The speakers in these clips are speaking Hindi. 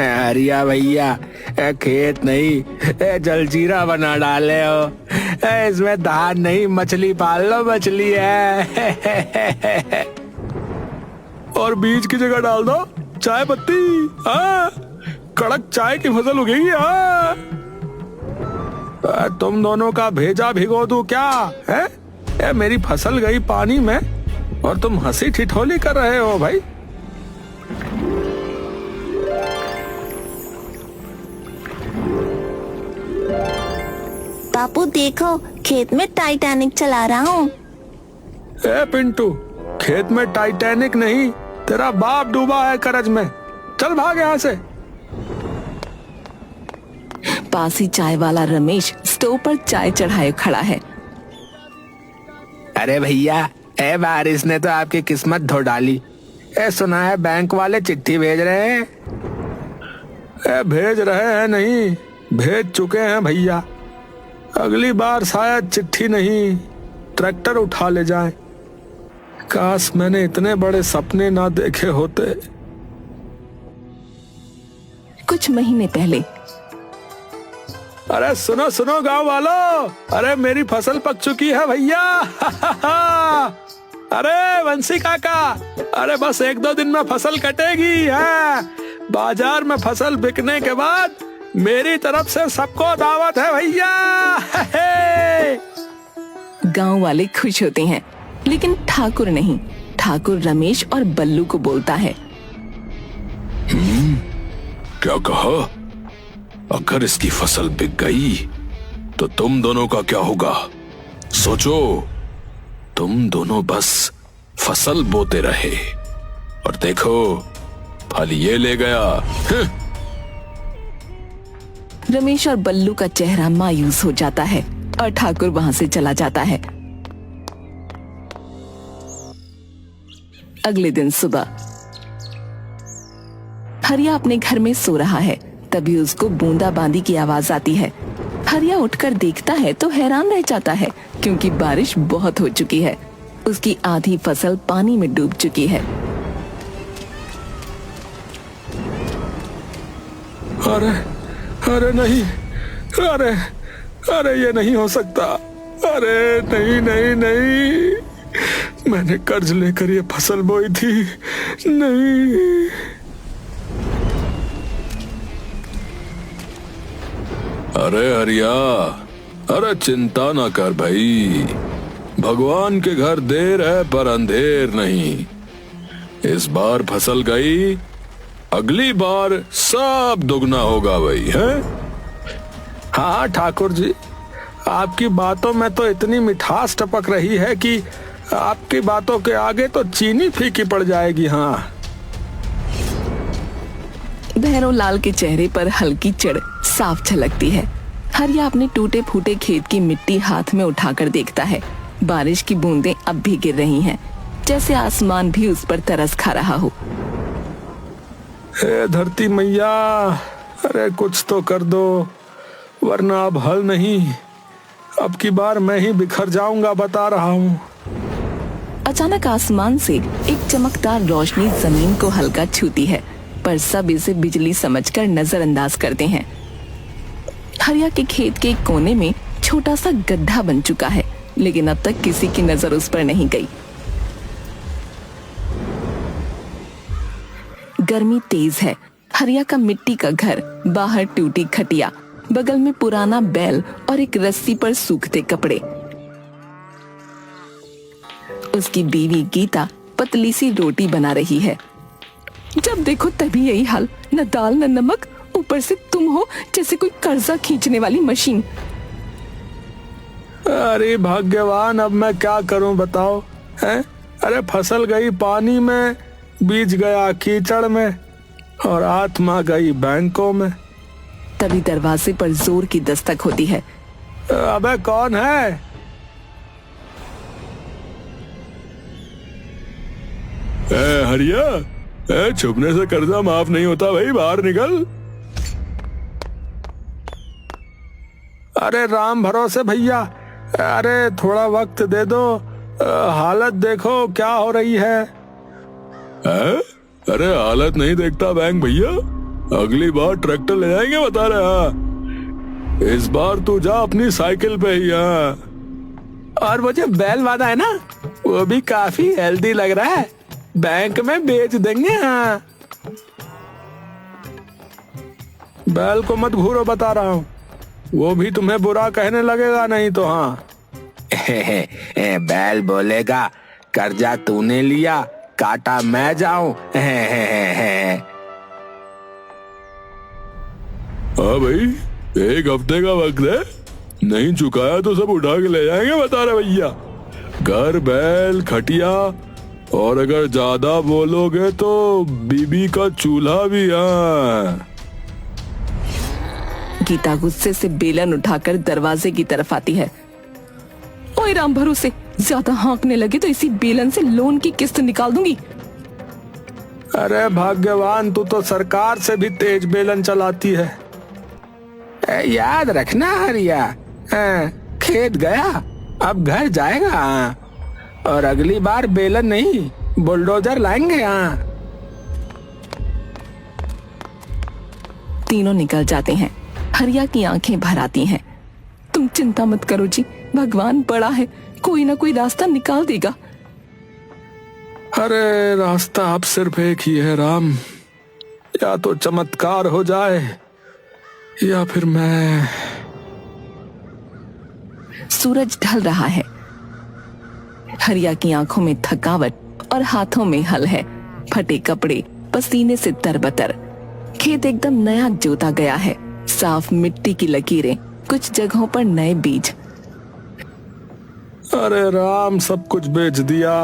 हरिया भैया, खेत नहीं जलजीरा बना डाले हो। इसमें धान नहीं मछली पाल लो, मछली है। और बीज की जगह डाल दो चाय पत्ती। कड़क चाय की फसल उगेगी। तुम दोनों का भेजा भिगो दूं क्या है? मेरी फसल गई पानी में और तुम हंसी ठिठोली कर रहे हो भाई। बापू देखो, खेत में टाइटैनिक चला रहा हूँ। ए पिंटू, खेत में टाइटैनिक नहीं, तेरा बाप डूबा है करज में। चल भाग यहाँ से। पास ही चाय वाला रमेश स्टोव पर चाय चढ़ाए खड़ा है। अरे भैया, बारिश ने तो आपकी किस्मत धो डाली। सुना है बैंक वाले चिट्ठी भेज रहे हैं। भेज रहे हैं नहीं, भेज चुके हैं भैया। अगली बार शायद चिट्ठी नहीं, ट्रैक्टर उठा ले जाए। काश मैंने इतने बड़े सपने ना देखे होते। कुछ महीने पहले। अरे सुनो सुनो गांव वालों, अरे मेरी फसल पक चुकी है भैया। अरे वंशी काका, अरे बस 1-2 दिन में फसल कटेगी है। बाजार में फसल बिकने के बाद मेरी तरफ से सबको दावत है भैया। गांव वाले खुश होते हैं, लेकिन ठाकुर नहीं। ठाकुर रमेश और बल्लू को बोलता है। क्या कहा? अगर इसकी फसल बिक गई तो तुम दोनों का क्या होगा? सोचो, तुम दोनों बस फसल बोते रहे और देखो फल ये ले गया। रमेश और बल्लू का चेहरा मायूस हो जाता है और ठाकुर वहां से चला जाता है। अगले दिन सुबह हरिया अपने घर में सो रहा है, तभी उसको बूंदाबांदी की आवाज आती है। हरिया उठकर देखता है तो हैरान रह जाता है, क्योंकि बारिश बहुत हो चुकी है। उसकी आधी फसल पानी में डूब चुकी है। अरे अरे नहीं, अरे अरे ये नहीं हो सकता। अरे नहीं नहीं नहीं, मैंने कर्ज लेकर ये फसल बोई थी। नहीं। अरे हरिया, अरे चिंता ना कर भाई, भगवान के घर देर है पर अंधेर नहीं। इस बार फसल गई, अगली बार सब दुगना होगा भाई, है? हाँ ठाकुर जी, आपकी बातों में तो इतनी मिठास टपक रही है कि आपकी बातों के आगे तो चीनी फीकी पड़ जाएगी। हाँ। भैरव लाल के चेहरे पर हल्की चिढ़ साफ झलकती है। हरिया अपने टूटे फूटे खेत की मिट्टी हाथ में उठाकर देखता है। बारिश की बूंदें अब भी गिर रही हैं, जैसे आसमान भी उस पर तरस खा रहा हो। हे धरती मैया, अरे कुछ तो कर दो, वरना अब हल नहीं। अब की बार मैं ही बिखर जाऊंगा, बता रहा हूँ। अचानक आसमान से एक चमकदार रोशनी जमीन को हल्का छूती है, पर सब इसे बिजली समझकर नजरअंदाज करते हैं। हरिया के खेत के एक कोने में छोटा सा गड्ढा बन चुका है, लेकिन अब तक किसी की नजर उस पर नहीं गई। गर्मी तेज है। हरिया का मिट्टी का घर, बाहर टूटी खटिया, बगल में पुराना बैल और एक रस्सी पर सूखते कपड़े। उसकी बीवी गीता पतली सी रोटी बना रही है। जब देखो तभी यही हाल, न दाल न नमक, ऊपर से तुम हो जैसे कोई कर्जा खींचने वाली मशीन। अरे भाग्यवान, अब मैं क्या करूं बताओ, हैं? अरे फसल गई पानी में, बीज गया कीचड़ में और आत्मा गई बैंकों में। तभी दरवाजे पर जोर की दस्तक होती है। अबे कौन है? हरिया, छुपने से कर्जा माफ नहीं होता भाई, बाहर निकल। अरे राम भरोसे भैया, अरे थोड़ा वक्त दे दो, हालत देखो क्या हो रही है। अरे हालत नहीं देखता बैंक भैया, अगली बार ट्रैक्टर ले जाएंगे बता रहे। हाँ, इस बार तू जा अपनी साइकिल पे ही। हाँ, और वो जो बैल वादा है ना, वो भी काफी हेल्दी लग रहा है, बैंक में बेच देंगे। हाँ, बैल को मत घूरो बता रहा हूँ, वो भी तुम्हें बुरा कहने लगेगा नहीं तो। हाँ, बैल बोलेगा कर्जा तूने लिया, काटा मैं जाऊं। हाँ भाई, 1 हफ्ते का वक्त है, नहीं चुकाया तो सब उठा के ले जाएंगे बता रहे भैया। घर, बैल, खटिया, और अगर ज्यादा बोलोगे तो बीबी का चूल्हा भी। हाँ, गीता गुस्से से बेलन उठाकर दरवाजे की तरफ आती है। ओए राम भरोसे, ज्यादा हाँकने लगे तो इसी बेलन से लोन की किस्त निकाल दूंगी। अरे भाग्यवान, तू तो सरकार से भी तेज बेलन चलाती है। याद रखना हरिया, खेत गया अब घर जाएगा। और अगली बार बेलन नहीं, बुलडोजर लाएंगे। तीनों निकल जाते हैं। हरिया की आंखें भर आती हैं। तुम चिंता मत करो जी, भगवान बड़ा है, कोई ना कोई रास्ता निकाल देगा। अरे रास्ता अब सिर्फ एक ही है राम, या तो चमत्कार हो जाए या फिर मैं। सूरज ढल रहा है। हरिया की आंखों में थकावट और हाथों में हल है। फटे कपड़े, पसीने से तरबतर। खेत एकदम नया जोता गया है, साफ मिट्टी की लकीरें, कुछ जगहों पर नए बीज। अरे राम, सब कुछ बेच दिया,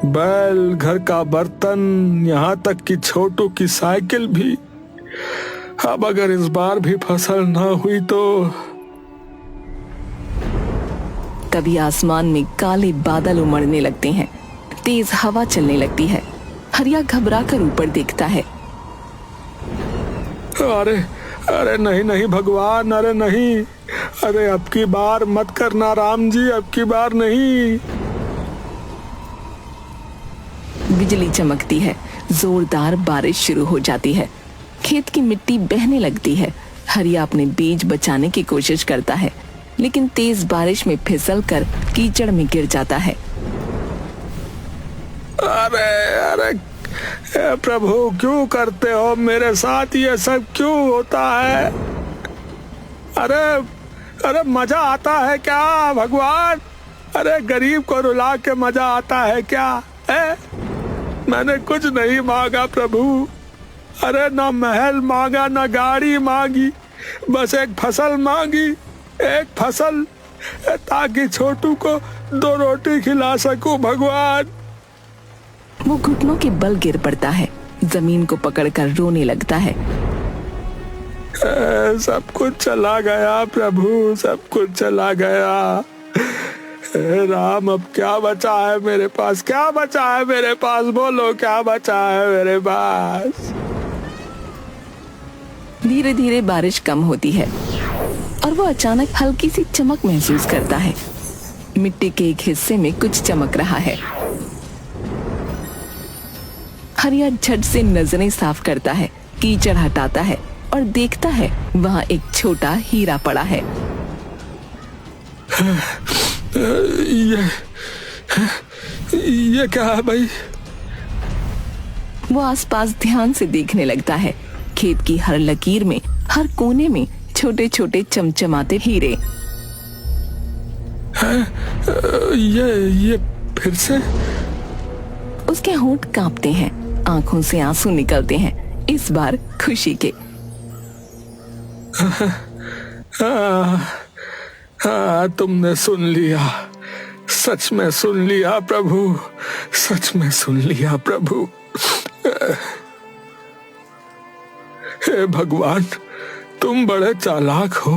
बैल, घर का बर्तन, यहाँ तक कि छोटू की साइकिल भी। अब अगर इस बार भी फसल ना हुई तो। तभी आसमान में काले बादल उमड़ने लगते हैं, तेज हवा चलने लगती है। हरिया घबरा कर ऊपर देखता है। अरे अरे नहीं नहीं भगवान, अरे नहीं, अरे अब की बार मत करना राम जी, अब की बार नहीं। बिजली चमकती है, जोरदार बारिश शुरू हो जाती है। खेत की मिट्टी बहने लगती है। हरिया अपने बीज बचाने की कोशिश करता है, लेकिन तेज बारिश में फिसलकर कीचड़ में गिर जाता है। अरे अरे प्रभु, क्यों करते हो मेरे साथ ये सब, क्यों होता है? अरे अरे मजा आता है क्या भगवान? अरे गरीब को रुला के मजा आता है क्या? मैंने कुछ नहीं मांगा प्रभु, अरे ना महल मांगा, ना गाड़ी मांगी, बस एक फसल मांगी, एक फसल, ताकि छोटू को 2 रोटी खिला सकूं भगवान। वो घुटनों के बल गिर पड़ता है, जमीन को पकड़कर रोने लगता है। सब कुछ चला गया प्रभु, सब कुछ चला गया। राम, अब क्या बचा है मेरे पास? क्या बचा है मेरे पास? बोलो, क्या बचा है मेरे पास? धीरे धीरे बारिश कम होती है और वो अचानक हल्की सी चमक महसूस करता है। मिट्टी के एक हिस्से में कुछ चमक रहा है। हरिया झट से नजरें साफ करता है, कीचड़ हटाता है और देखता है वहाँ एक छोटा हीरा पड़ा है। ये क्या है भाई? वो आसपास ध्यान से देखने लगता है। खेत की हर लकीर में, हर कोने में छोटे छोटे चमचमाते हीरे। ये फिर से? उसके होंठ कांपते हैं, आंखों से आंसू निकलते हैं, इस बार खुशी के। तुमने सुन लिया, सच में सुन लिया प्रभु, सच में सुन लिया प्रभु। हे भगवान, तुम बड़े चालाक हो,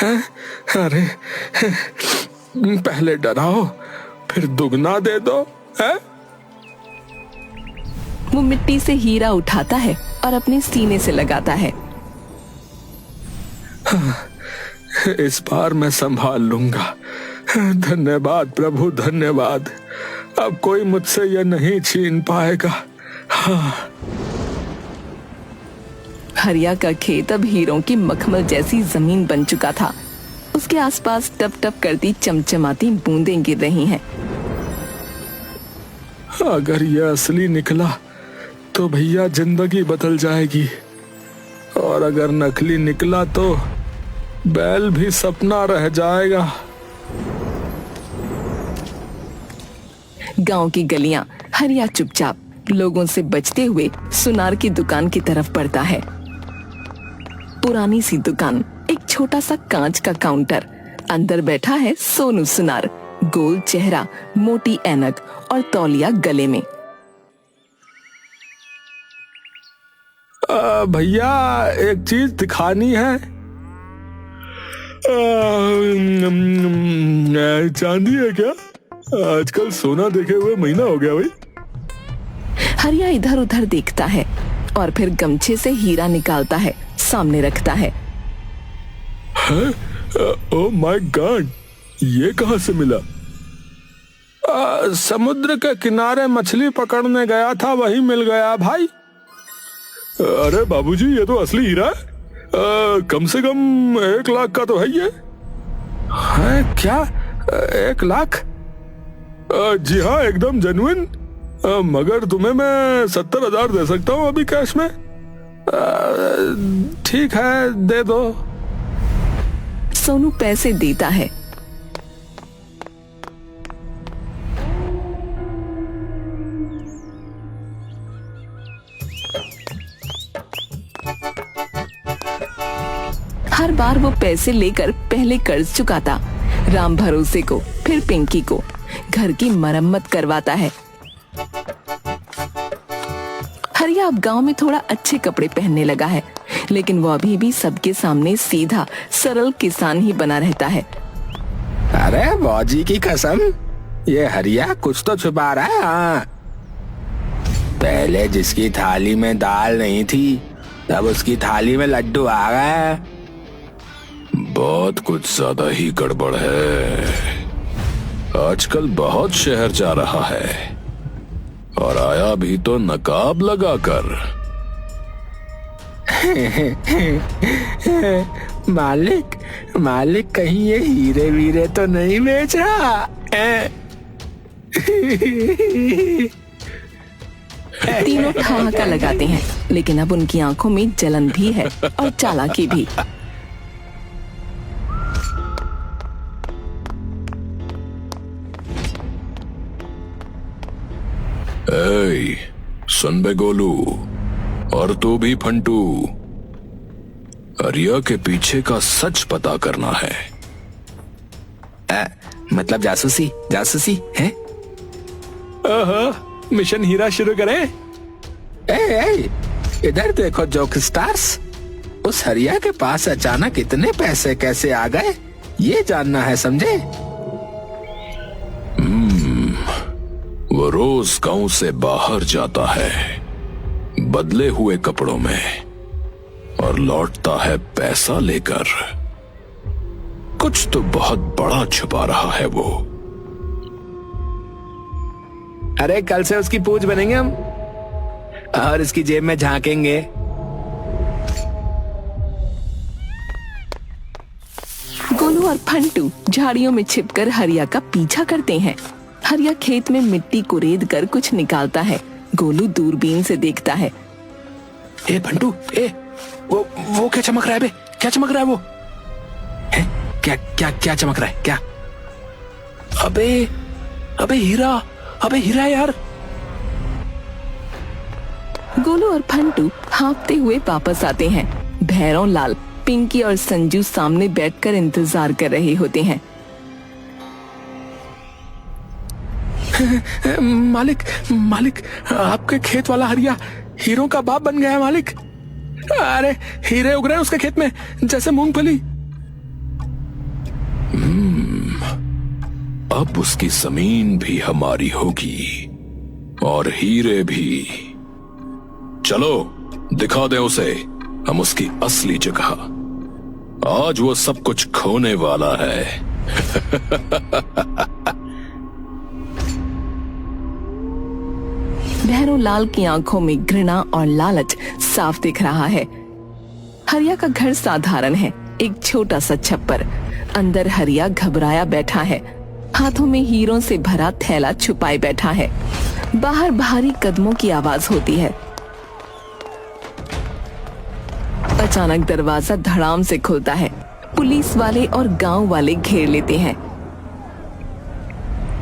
हैं? अरे पहले डराओ, फिर दुगना दे दो, हैं? वो मिट्टी से हीरा उठाता है और अपने सीने से लगाता है। इस बार मैं संभाल लूंगा। धन्यवाद प्रभु, धन्यवाद। अब कोई मुझसे यह नहीं छीन पाएगा। हाँ। हरिया का खेत अब हीरों की मखमल जैसी जमीन बन चुका था। उसके आसपास टप टप करती चमचमाती बूंदें गिर रही हैं। अगर ये असली निकला तो भैया जिंदगी बदल जाएगी, और अगर नकली निकला तो बैल भी सपना रह जाएगा। गांव की गलियां हरिया चुपचाप लोगों से बचते हुए सुनार की दुकान की तरफ बढ़ता है। पुरानी सी दुकान, एक छोटा सा कांच का काउंटर, अंदर बैठा है सोनू सुनार, गोल चेहरा, मोटी ऐनक और तौलिया गले में। भैया एक चीज दिखानी है। चांदी है क्या? आजकल सोना देखे हुए महीना हो गया भाई। हरिया इधर उधर देखता है और फिर गमछे से हीरा निकालता है, सामने रखता है। ओह माय गॉड, ये कहां से मिला? समुद्र के किनारे मछली पकड़ने गया था, वही मिल गया भाई। अरे बाबूजी, ये तो असली हीरा है। कम से कम 1 लाख का तो है ये। है क्या? 1 लाख? जी हाँ, एकदम जेन्युइन। मगर तुम्हें मैं 70,000 दे सकता हूँ अभी कैश में। ठीक है, दे दो। सोनू पैसे देता है। हर बार वो पैसे लेकर पहले कर्ज चुकाता, राम भरोसे को, फिर पिंकी को, घर की मरम्मत करवाता है। हरिया अब गांव में थोड़ा अच्छे कपड़े पहनने लगा है, लेकिन वो अभी भी सबके सामने सीधा सरल किसान ही बना रहता है। अरे मौजी की कसम, ये हरिया कुछ तो छुपा रहा है। हाँ, पहले जिसकी थाली में दाल नहीं थी, तब उसकी थाली में लड्डू आ गए। बहुत कुछ ज्यादा ही गड़बड़ है। आजकल बहुत शहर जा रहा है, और आया भी तो नकाब लगाकर। मालिक कहीं ये हीरे वीरे तो नहीं बेच रहा? तीनों ठहाका लगाते हैं, लेकिन अब उनकी आंखों में जलन भी है और चालाकी भी। ए, सुन बे गोलू, और तू भी फंटू, हरिया के पीछे का सच पता करना है। मतलब जासूसी है? मिशन हीरा शुरू करें? इधर देखो जोक स्टार्स, उस हरिया के पास अचानक इतने पैसे कैसे आ गए, ये जानना है, समझे? वो रोज गांव से बाहर जाता है बदले हुए कपड़ों में, और लौटता है पैसा लेकर। कुछ तो बहुत बड़ा छुपा रहा है वो। अरे कल से उसकी पूछ बनेंगे हम, और इसकी जेब में झांकेंगे। गोलू और फंटू झाड़ियों में छिपकर हरिया का पीछा करते हैं। हरिया खेत में मिट्टी कुरेद कर कुछ निकालता है। गोलू दूरबीन से देखता है। ए फंटू, वो क्या चमक रहा है बे? क्या चमक रहा है वो? है? क्या चमक रहा है? क्या? अबे हीरा यार। गोलू और फंटू हाँफते हुए वापस आते हैं। भैरव लाल, पिंकी और संजू सामने बैठकर इंतजार कर रहे होते हैं। मालिक, आपके खेत वाला हरिया हीरों का बाप बन गया है मालिक। अरे हीरे उग रहे हैं उसके खेत में जैसे मूंगफली। अब उसकी जमीन भी हमारी होगी, और हीरे भी। चलो दिखा दे उसे हम उसकी असली जगह। आज वो सब कुछ खोने वाला है। भैरव लाल की आंखों में घृणा और लालच साफ दिख रहा है। हरिया का घर साधारण है, एक छोटा सा छप्पर। अंदर हरिया घबराया बैठा है, हाथों में हीरों से भरा थैला छुपाए बैठा है। बाहर भारी कदमों की आवाज होती है। अचानक दरवाजा धड़ाम से खुलता है। पुलिस वाले और गांव वाले घेर लेते हैं।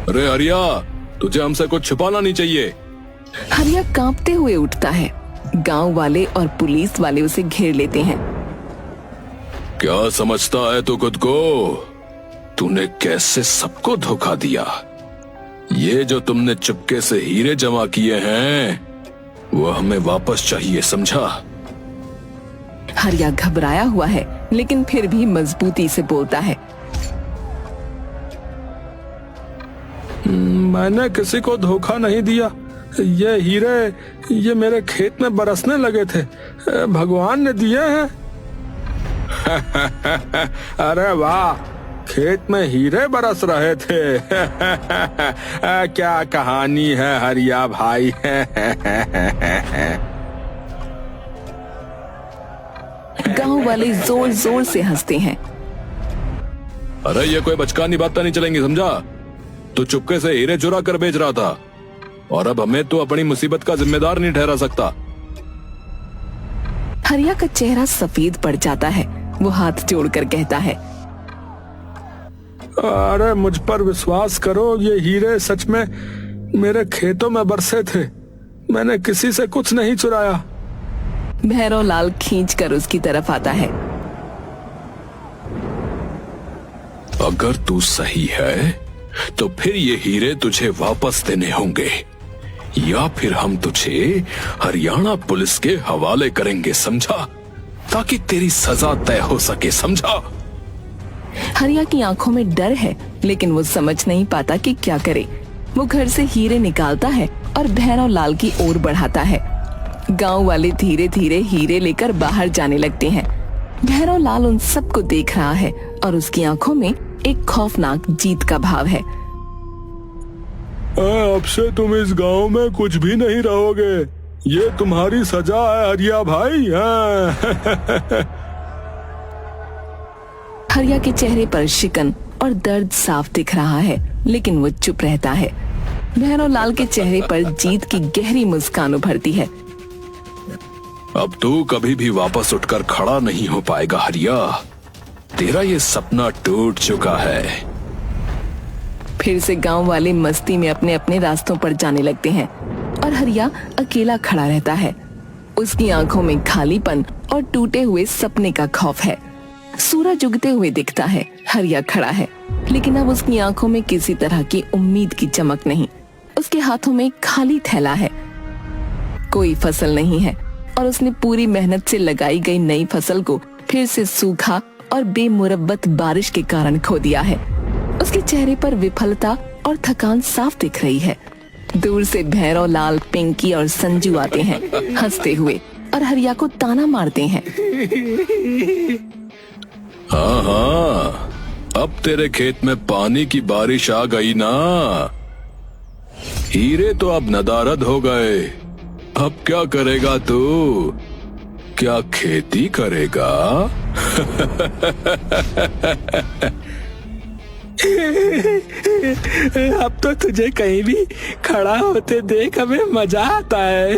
अरे हरिया, तुझे हमसे कुछ छुपाना नहीं चाहिए। हरिया कांपते हुए उठता है। गांव वाले और पुलिस वाले उसे घेर लेते हैं। क्या समझता है तू खुद को? तूने कैसे सबको धोखा दिया? ये जो तुमने चुपके से हीरे जमा किए हैं वो हमें वापस चाहिए, समझा? हरिया घबराया हुआ है, लेकिन फिर भी मजबूती से बोलता है। मैंने किसी को धोखा नहीं दिया। ये हीरे ये मेरे खेत में बरसने लगे थे, भगवान ने दिए हैं। अरे वाह, खेत में हीरे बरस रहे थे। क्या कहानी है हरिया भाई। गांव वाले जोर जोर से हंसते हैं। अरे ये कोई बचकानी बातें नहीं चलेंगी, समझा? तू चुपके से हीरे चुरा कर बेच रहा था और अब हमें तो अपनी मुसीबत का जिम्मेदार नहीं ठहरा सकता। हरिया का चेहरा सफेद पड़ जाता है। वो हाथ जोड़कर कहता है, अरे मुझ पर विश्वास करो, ये हीरे सच में मेरे खेतों में बरसे थे। मैंने किसी से कुछ नहीं चुराया। भैरव लाल खींचकर उसकी तरफ आता है। अगर तू सही है तो फिर ये हीरे तुझे वापस देने होंगे, या फिर हम तुझे हरियाणा पुलिस के हवाले करेंगे, समझा? ताकि तेरी सजा तय हो सके, समझा? हरिया की आंखों में डर है, लेकिन वो समझ नहीं पाता कि क्या करे। वो घर से हीरे निकालता है और भैरव लाल की ओर बढ़ाता है। गांव वाले धीरे धीरे हीरे लेकर बाहर जाने लगते हैं। भैरव लाल उन सबको देख रहा है और उसकी आंखों में एक खौफनाक जीत का भाव है। अब से तुम इस गांव में कुछ भी नहीं रहोगे, ये तुम्हारी सजा है हरिया भाई। हरिया के चेहरे पर शिकन और दर्द साफ दिख रहा है, लेकिन वो चुप रहता है। भैरव लाल के चेहरे पर जीत की गहरी मुस्कान उभरती है। अब तू कभी भी वापस उठकर खड़ा नहीं हो पाएगा हरिया, तेरा ये सपना टूट चुका है। फिर से गांव वाले मस्ती में अपने अपने रास्तों पर जाने लगते हैं और हरिया अकेला खड़ा रहता है। उसकी आंखों में खालीपन और टूटे हुए सपने का खौफ है। सूरज उगते हुए दिखता है। हरिया खड़ा है, लेकिन अब उसकी आंखों में किसी तरह की उम्मीद की चमक नहीं। उसके हाथों में खाली थैला है। कोई फसल नहीं है और उसने पूरी मेहनत से लगाई गई नई फसल को फिर से सूखा और बेमुरब्बत बारिश के कारण खो दिया है। उसके चेहरे पर विफलता और थकान साफ दिख रही है। दूर से भैरव लाल, पिंकी और संजू आते हैं हंसते हुए और हरिया को ताना मारते हैं। हाँ हाँ, अब तेरे खेत में पानी की बारिश आ गई ना। हीरे तो अब नदारद हो गए। अब क्या करेगा तू? क्या खेती करेगा? अब तो तुझे कहीं भी खड़ा होते देख हमें मजा आता है।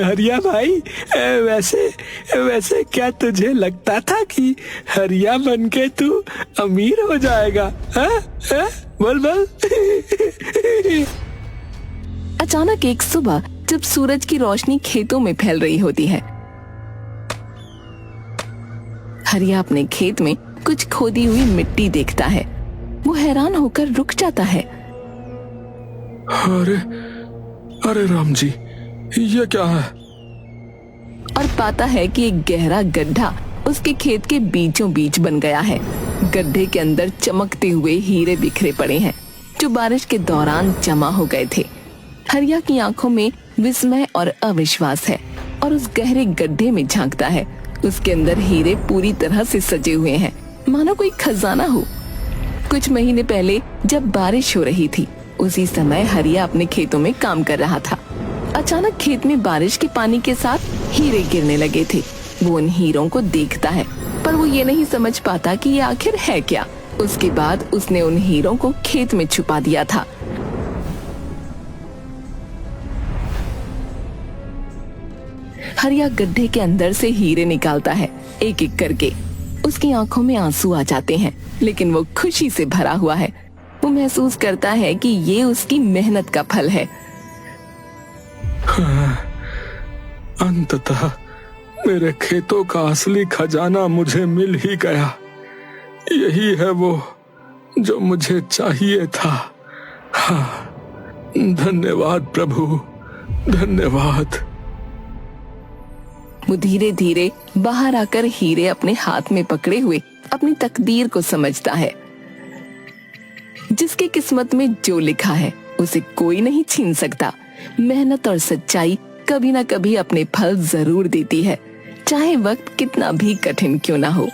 हरिया भाई, वैसे क्या तुझे लगता था कि हरिया बनके तू अमीर हो जाएगा? बोल बोल। अचानक एक सुबह जब सूरज की रोशनी खेतों में फैल रही होती है, हरिया अपने खेत में कुछ खोदी हुई मिट्टी देखता है। वो हैरान होकर रुक जाता है। अरे राम जी, ये क्या है? और पाता है कि एक गहरा गड्ढा उसके खेत के बीचों बीच बन गया है। गड्ढे के अंदर चमकते हुए हीरे बिखरे पड़े हैं, जो बारिश के दौरान जमा हो गए थे। हरिया की आंखों में विस्मय और अविश्वास है और उस गहरे गड्ढे में झांकता है। उसके अंदर हीरे पूरी तरह से सजे हुए हैं, मानो कोई खजाना हो। कुछ महीने पहले जब बारिश हो रही थी, उसी समय हरिया अपने खेतों में काम कर रहा था। अचानक खेत में बारिश के पानी के साथ हीरे गिरने लगे थे। वो उन हीरों को देखता है, पर वो ये नहीं समझ पाता कि ये आखिर है क्या। उसके बाद उसने उन हीरों को खेत में छुपा दिया था। हरिया गड्ढे के अंदर से हीरे निकालता है, एक एक करके। उसकी आंखों में आंसू आ जाते हैं, लेकिन वो खुशी से भरा हुआ है। वो महसूस करता है कि ये उसकी मेहनत का फल है। अंततः मेरे खेतों का असली खजाना मुझे मिल ही गया। यही है वो जो मुझे चाहिए था। हाँ, धन्यवाद प्रभु, धन्यवाद। वो धीरे धीरे बाहर आकर हीरे अपने हाथ में पकड़े हुए अपनी तकदीर को समझता है। जिसकी किस्मत में जो लिखा है उसे कोई नहीं छीन सकता। मेहनत और सच्चाई कभी ना कभी अपने फल जरूर देती है, चाहे वक्त कितना भी कठिन क्यों ना हो।